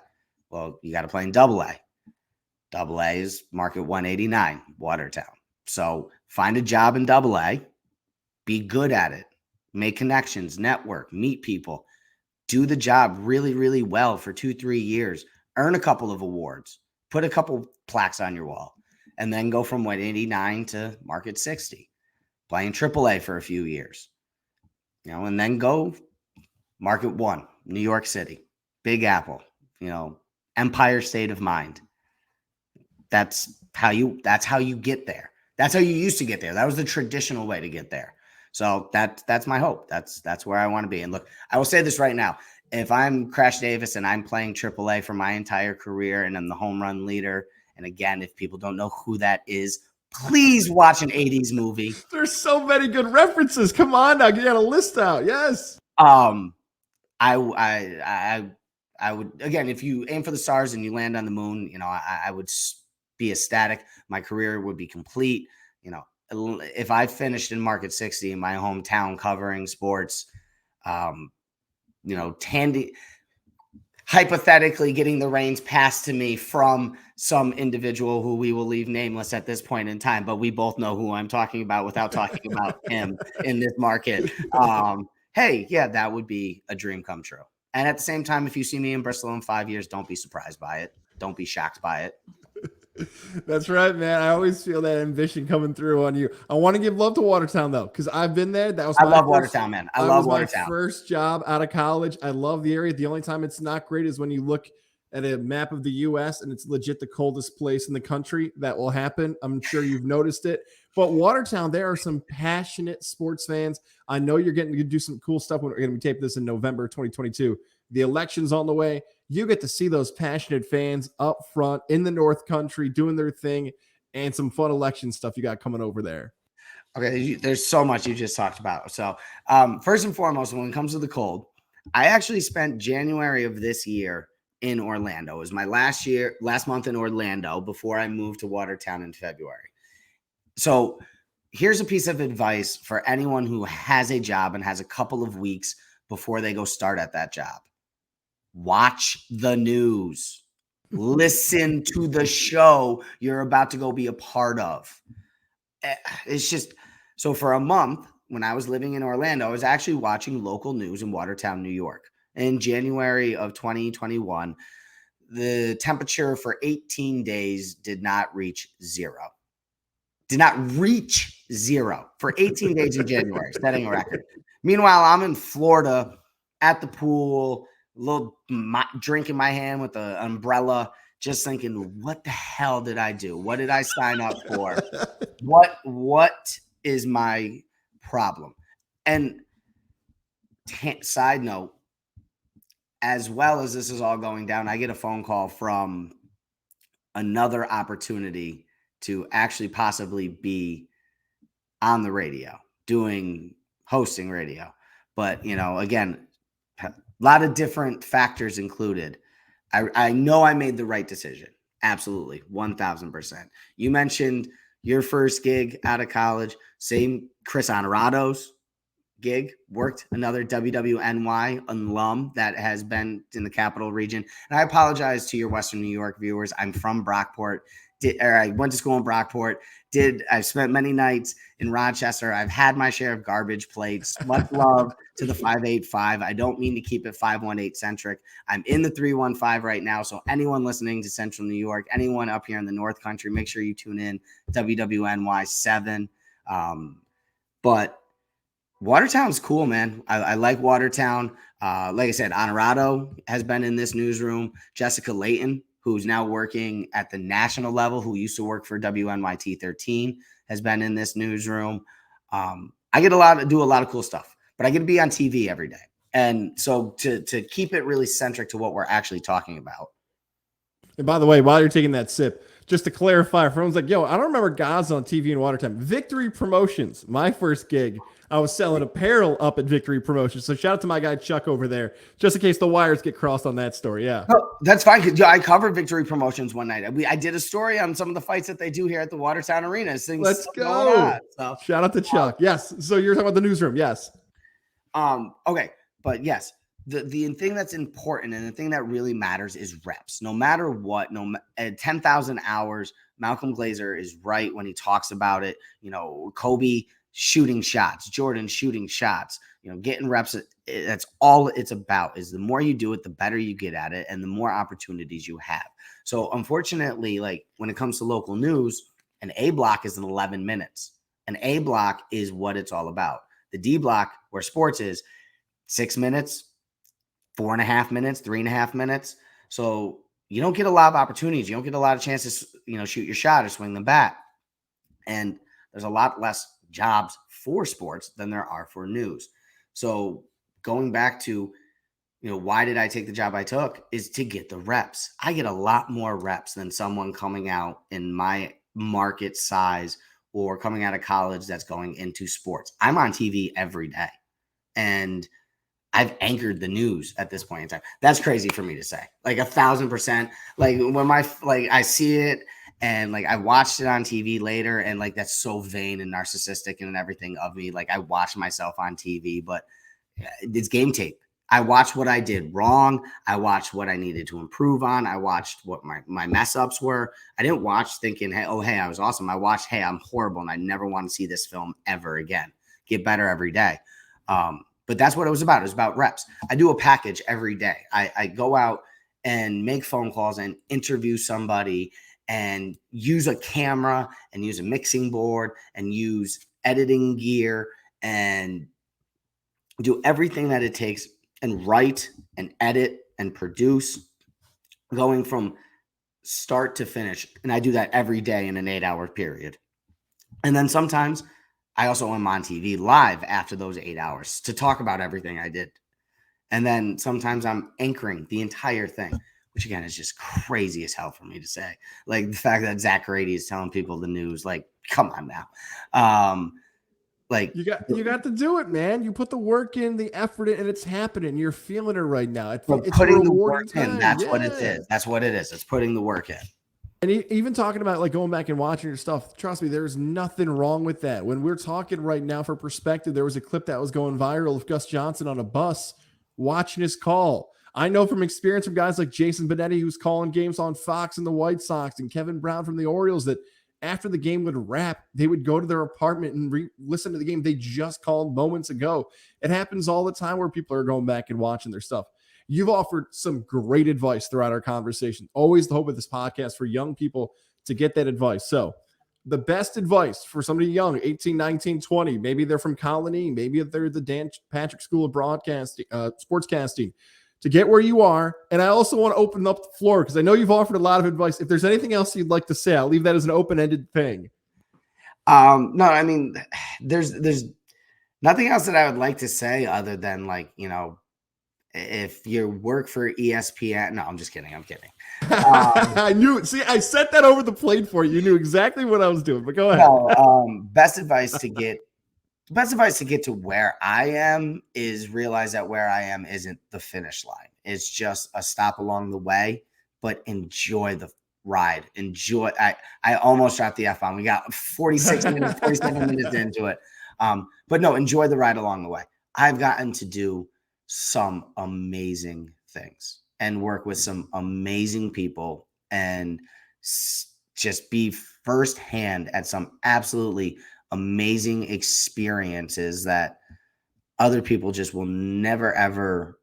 Well, you got to play in AA. AA is market 189, Watertown. So find a job in AA, be good at it, make connections, network, meet people, do the job really, really well for 2-3 years, earn a couple of awards, put a couple plaques on your wall, and then go from 189 to market 60, play in AAA for a few years, and then go market 1, New York City, Big Apple, Empire State of Mind. That's how you get there. That's how you used to get there. That was the traditional way to get there. So that's my hope. That's where I want to be. And look, I will say this right now. If I'm Crash Davis and I'm playing AAA for my entire career and I'm the home run leader, and again, if people don't know who that is, please watch an 80s movie. There's so many good references. Come on now, get a list out. Yes. I would, again, if you aim for the stars and you land on the moon, I would be ecstatic. My career would be complete. If I finished in market 60 in my hometown covering sports, Tandy, hypothetically getting the reins passed to me from some individual who we will leave nameless at this point in time, but we both know who I'm talking about without talking about him in this market. Hey, yeah, that would be a dream come true. And at the same time, if you see me in Bristol in 5 years, don't be surprised by it. Don't be shocked by it. That's right, man. I always feel that ambition coming through on you. I want to give love to Watertown though, because I've been there. That was I love Watertown, man. I love Watertown. My first job out of college. I love the area. The only time it's not great is when you look at a map of the U.S. and it's legit the coldest place in the country. That will happen. I'm sure you've noticed it. But Watertown, there are some passionate sports fans. I know you're getting to do some cool stuff when we're going to tape this in November 2022. The election's on the way. You get to see those passionate fans up front in the North Country doing their thing, and some fun election stuff you got coming over there. Okay, there's so much you just talked about. So first and foremost, when it comes to the cold, I actually spent January of this year in Orlando. It was my last month in Orlando before I moved to Watertown in February. So here's a piece of advice for anyone who has a job and has a couple of weeks before they go start at that job. Watch the news. Listen to the show you're about to go be a part of. It's just, so for a month when I was living in Orlando, I was actually watching local news in Watertown, New York. In January of 2021, the temperature for 18 days did not reach zero. Did not reach zero for 18 days in January, setting a record. Meanwhile, I'm in Florida at the pool, a little drink in my hand with an umbrella, just thinking, what the hell did I do? What did I sign up for? What is my problem? And side note, as well as this is all going down, I get a phone call from another opportunity to actually possibly be on the radio, hosting radio. But, again, a lot of different factors included. I know I made the right decision. Absolutely. 1000%. You mentioned your first gig out of college, same Chris Honorado's gig, worked another WWNY alum that has been in the capital region. And I apologize to your Western New York viewers. I'm from Brockport. I went to school in Brockport. I've spent many nights in Rochester. I've had my share of garbage plates. Much love to the 585. I don't mean to keep it 518 centric. I'm in the 315 right now. So anyone listening to Central New York, anyone up here in the North Country, make sure you tune in WWNY 7. But Watertown's cool, man. I like Watertown. Like I said, Honorado has been in this newsroom. Jessica Layton, who's now working at the national level, who used to work for WNYT 13, has been in this newsroom. I get do a lot of cool stuff, but I get to be on TV every day. And so to keep it really centric to what we're actually talking about. And by the way, while you're taking that sip, just to clarify, everyone's like, yo, I don't remember Gods on TV in Watertown. Victory Promotions, my first gig. I was selling apparel up at Victory Promotions. So shout out to my guy Chuck over there, just in case the wires get crossed on that story. Yeah. Oh, that's fine. I covered Victory Promotions one night. I did a story on some of the fights that they do here at the Watertown Arena. Let's go. So, shout out to Chuck. Yes. So you're talking about the newsroom. Yes. Okay. But yes, the thing that's important and the thing that really matters is reps. No matter what, at 10,000 hours, Malcolm Glazer is right when he talks about it. Kobe shooting shots, Jordan shooting shots, getting reps. That's all it's about. Is the more you do it, the better you get at it and the more opportunities you have. So unfortunately, like when it comes to local news, an A block is in 11 minutes. An A block is what it's all about. The D block, where sports is 6 minutes, 4.5 minutes, 3.5 minutes. So you don't get a lot of opportunities. You don't get a lot of chances, shoot your shot or swing the bat. And there's a lot less jobs for sports than there are for news. So going back to, why did I take the job I took is to get the reps. I get a lot more reps than someone coming out in my market size or coming out of college that's going into sports. I'm on TV every day and I've anchored the news at this point in time. That's crazy for me to say, like 1,000%. Like when I see it and like I watched it on TV later and like that's so vain and narcissistic and everything of me. Like I watch myself on TV, but it's game tape. I watched what I did wrong. I watched what I needed to improve on. I watched what my mess ups were. I didn't watch thinking, hey, I was awesome. I watched, hey, I'm horrible and I never want to see this film ever again. Get better every day. But that's what it was about. It was about reps. I do a package every day. I go out and make phone calls and interview somebody and use a camera and use a mixing board and use editing gear and do everything that it takes and write and edit and produce, going from start to finish. And I do that every day in an 8-hour period. And then sometimes I also am on TV live after those 8 hours to talk about everything I did. And then sometimes I'm anchoring the entire thing, which again is just crazy as hell for me to say. Like the fact that Zach Grady is telling people the news, like, come on now. Like you got to do it, man. You put the work in, the effort in, and it's happening. You're feeling it right now. It's putting the work time. in. That's what it is. That's what it is. It's putting the work in. And even talking about like going back and watching your stuff, trust me, there's nothing wrong with that. When we're talking right now for perspective, there was a clip that was going viral of Gus Johnson on a bus watching his call. I know from experience from guys like Jason Benetti, who's calling games on Fox and the White Sox, and Kevin Brown from the Orioles, that after the game would wrap, they would go to their apartment and listen to the game they just called moments ago. It happens all the time where people are going back and watching their stuff. You've offered some great advice throughout our conversation. Always the hope of this podcast for young people to get that advice. So the best advice for somebody young, 18, 19, 20, maybe they're from Colonie, maybe they're the Dan Patrick School of Broadcasting, Sportscasting, to get where you are. And I also want to open up the floor because I know you've offered a lot of advice. If there's anything else you'd like to say, I'll leave that as an open-ended thing. No, I mean, there's nothing else that I would like to say other than, like, you know, if you work for ESPN, no, I'm just kidding. I'm kidding. I knew it. See, I set that over the plate for you. You knew exactly what I was doing, but go ahead. No, best advice to get to where I am is realize that where I am isn't the finish line. It's just a stop along the way, but enjoy the ride. Enjoy. I almost dropped the F-bomb. We got 47 minutes into it. But no, enjoy the ride along the way. I've gotten to do some amazing things and work with some amazing people and just be firsthand at some absolutely amazing experiences that other people just will never, ever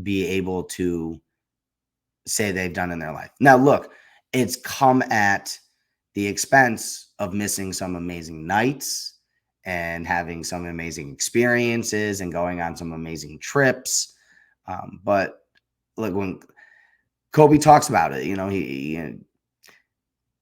be able to say they've done in their life. Now, look, it's come at the expense of missing some amazing nights and having some amazing experiences and going on some amazing trips. But look, when Kobe talks about it, you know, he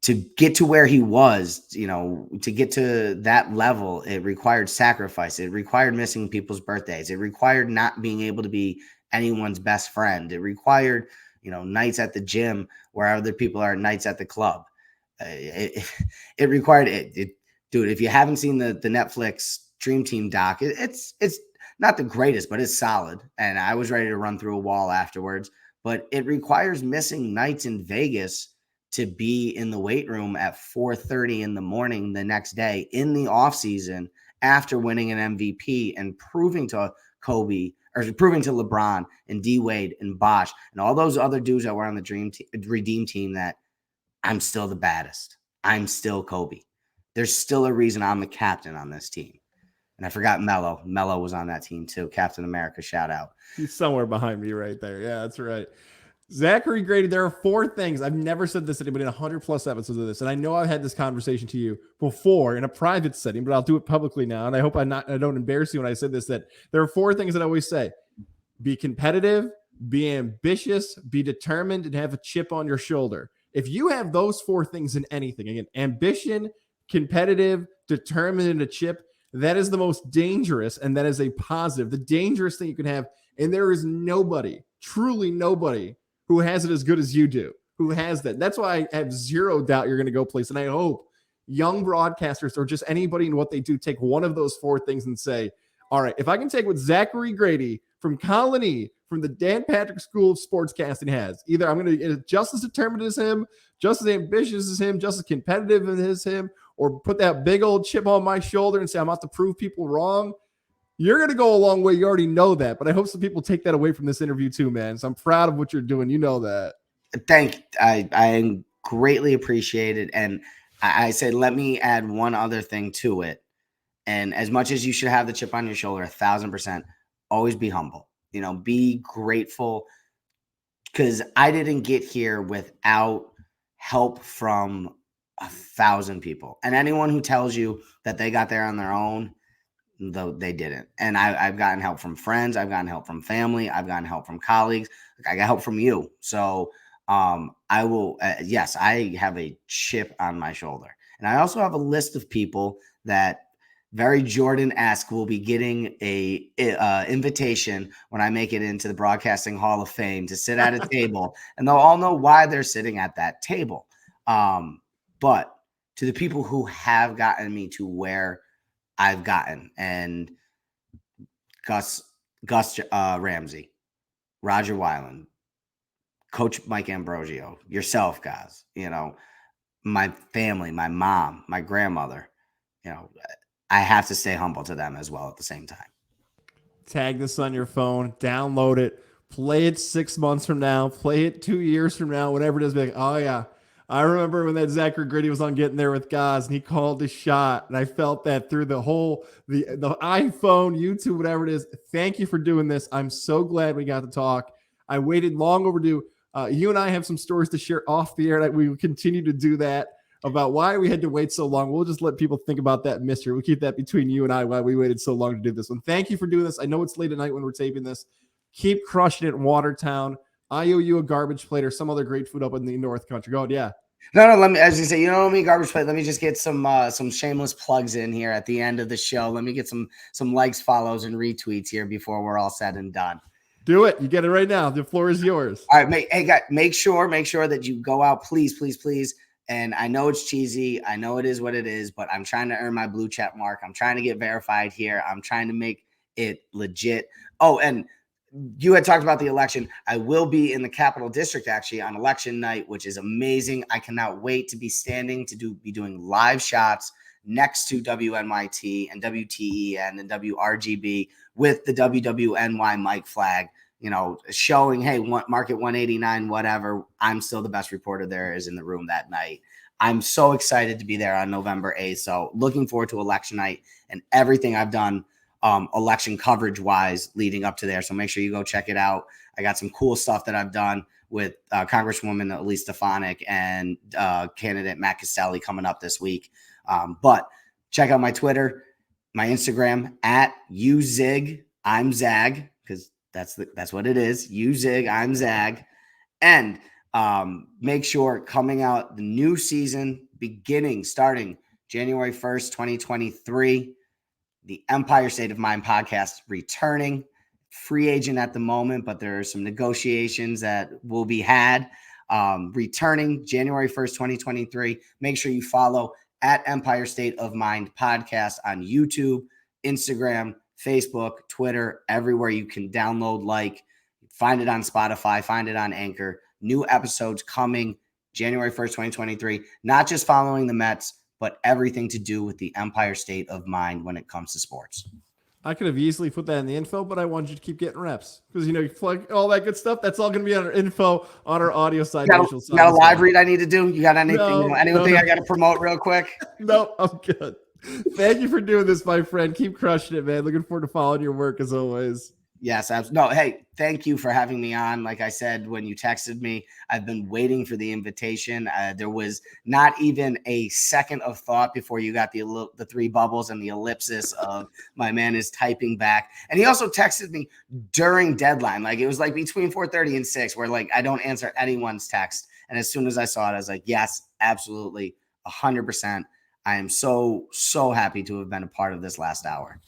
to get to where he was, you know, to get to that level, it required sacrifice. It required missing people's birthdays. It required not being able to be anyone's best friend. It required, you know, nights at the gym where other people are, nights at the club. It required it. Dude, if you haven't seen the Netflix Dream Team doc, it's not the greatest, but it's solid. And I was ready to run through a wall afterwards. But it requires missing nights in Vegas to be in the weight room at 4:30 in the morning the next day in the off season after winning an MVP and proving to Kobe or proving to LeBron and D Wade and Bosh and all those other dudes that were on the Redeem team that I'm still the baddest. I'm still Kobe. There's still a reason I'm the captain on this team. And I forgot Melo. Melo was on that team too. Captain America, shout out. He's somewhere behind me right there. Yeah, that's right. Zachary Grady, there are 4 things. I've never said this to anybody in 100 plus episodes of this. And I know I've had this conversation to you before in a private setting, but I'll do it publicly now. And I hope I don't embarrass you when I said this, that there are 4 things that I always say: be competitive, be ambitious, be determined, and have a chip on your shoulder. If you have those 4 things in anything, again, ambition, competitive, determined, and a chip, that is the most dangerous, and that is a positive. The dangerous thing you can have, and there is nobody, truly nobody, who has it as good as you do, who has that. That's why I have zero doubt you're going to go place. And I hope young broadcasters or just anybody in what they do take one of those 4 things and say, all right, if I can take what Zachary Grady from Colonie, from the Dan Patrick School of Sportscasting has, either I'm going to get just as determined as him, just as ambitious as him, just as competitive as him, or put that big old chip on my shoulder and say I'm out to prove people wrong. You're going to go a long way. You already know that, but I hope some people take that away from this interview too, man. So I'm proud of what you're doing. You know that. I greatly appreciate it. And I said, let me add one other thing to it. And as much as you should have the chip on your shoulder, 1,000%, always be humble, be grateful, because I didn't get here without help from 1,000 people. And anyone who tells you that they got there on their own, though, they didn't. And I've gotten help from friends. I've gotten help from family. I've gotten help from colleagues. I got help from you. So I will, yes, I have a chip on my shoulder. And I also have a list of people that very Jordan-esque will be getting a invitation when I make it into the Broadcasting Hall of Fame to sit at a table, and they'll all know why they're sitting at that table. But to the people who have gotten me to where I've gotten, and Gus Ramsey, Roger Weiland, Coach Mike Ambrosio, yourself, guys, my family, my mom, my grandmother, I have to stay humble to them as well at the same time. Tag this on your phone, download it, play it 6 months from now, play it 2 years from now, whatever it is. Be like, oh yeah, I remember when that Zachary Grady was on Getting There with Gaz and he called a shot, and I felt that through the whole the iPhone, YouTube, whatever it is. Thank you for doing this. I'm so glad we got to talk. I waited long overdue. You and I have some stories to share off the air that we will continue to do that. About why we had to wait so long. We'll just let people think about that mystery. We'll keep that between you and I, why we waited so long to do this one. Thank you for doing this. I know it's late at night when we're taping this. Keep crushing it in Watertown. I owe you a garbage plate or some other great food up in the North Country. Go ahead, yeah. No, let me, as you say, garbage plate. Let me just get some shameless plugs in here at the end of the show. Let me get some likes, follows, and retweets here before we're all said and done. Do it. You get it right now. The floor is yours. All right, make sure that you go out, please. And I know it's cheesy. I know it is what it is, but I'm trying to earn my blue check mark. I'm trying to get verified here. I'm trying to make it legit. Oh, and you had talked about the election. I will be in the Capital District actually on election night, which is amazing. I cannot wait to be standing be doing live shots next to WNYT and WTEN and WRGB with the WWNY mic flag, showing, hey, market 189, whatever. I'm still the best reporter there is in the room that night. I'm so excited to be there on November 8th. So looking forward to election night and everything I've done election coverage wise leading up to there. So make sure you go check it out. I got some cool stuff that I've done with Congresswoman Elise Stefanik and candidate Matt Castelli coming up this week. But check out my Twitter, my Instagram at uzig. I'm Zag, because that's what it is. uzig. I'm Zag. And make sure coming out the new season starting January 1st, 2023, the Empire State of Mind podcast returning. Free agent at the moment, but there are some negotiations that will be had. Returning January 1st, 2023. Make sure you follow at Empire State of Mind podcast on YouTube, Instagram, Facebook, Twitter, everywhere you can download, find it on Spotify, find it on Anchor. New episodes coming January 1st, 2023. Not just following the Mets, but everything to do with the Empire State of Mind when it comes to sports. I could have easily put that in the info, but I wanted you to keep getting reps because, you plug all that good stuff. That's all going to be on our info on our audio side. You got a live read I need to do? You got anything? Anything I got to promote real quick? No, I'm good. Thank you for doing this, my friend. Keep crushing it, man. Looking forward to following your work as always. Yes, absolutely. No, hey, thank you for having me on. Like I said, when you texted me, I've been waiting for the invitation. There was not even a second of thought before you got the three bubbles and the ellipsis of my man is typing back. And he also texted me during deadline. It was between 4:30 and 6, where I don't answer anyone's text. And as soon as I saw it, I was like, yes, absolutely, 100%. I am so happy to have been a part of this last hour.